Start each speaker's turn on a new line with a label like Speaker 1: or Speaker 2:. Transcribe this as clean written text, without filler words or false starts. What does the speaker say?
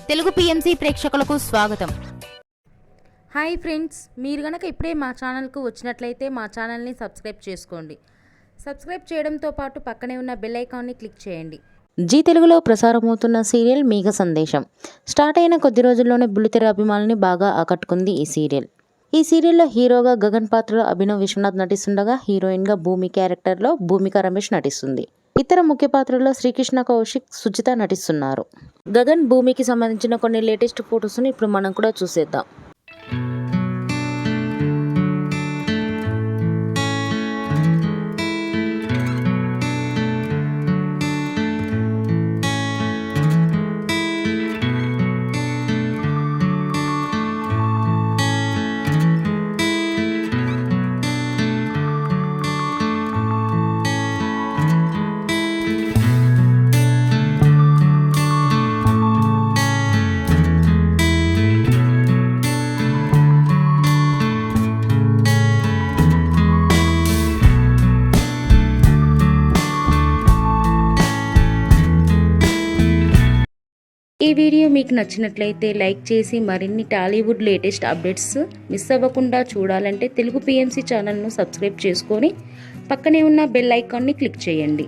Speaker 1: Telugu PMC ప్రేక్షకులకు స్వాగతం.
Speaker 2: Hi friends, మీరు గనక ఇప్పుడే మా ఛానల్కు వచ్చినట్లయితే మా ఛానల్ని సబ్స్క్రైబ్ చేసుకోండి. సబ్స్క్రైబ్ చేయడంతో పాటు పక్కనే ఉన్న బెల్ ఐకాన్ని క్లిక్ చేయండి.
Speaker 3: జీ తెలుగులో ప్రసారమవుతున్న సీరియల్ మేఘ సందేశం స్టార్ట్ అయిన కొద్ది రోజుల్లోనే బుల్లితెర అభిమానుల్ని బాగా ఆకట్టుకుంది ఈ సీరియల్. ఈ సీరియల్లో హీరోగా గగన్ పాత్రలో అభినవ్ విశ్వనాథ్ నటిస్తుండగా హీరోయిన్గా భూమి క్యారెక్టర్లో భూమిక రమేష్ నటిస్తుంది. ఇతర ముఖ్య పాత్రల్లో శ్రీకృష్ణ కౌశిక్, సుజిత నటిస్తున్నారు. గగన్ భూమికి సంబంధించిన కొన్ని లేటెస్ట్ ఫొటోస్ని ఇప్పుడు మనం కూడా చూసేద్దాం. ఈ వీడియో మీకు నచ్చినట్లయితే లైక్ చేసి మరిన్ని టాలీవుడ్ లేటెస్ట్ అప్డేట్స్ మిస్ అవ్వకుండా చూడాలంటే తెలుగు పిఎంసి ఛానల్ను సబ్స్క్రైబ్ చేసుకొని పక్కనే ఉన్న బెల్ ఐకాన్ని క్లిక్ చేయండి.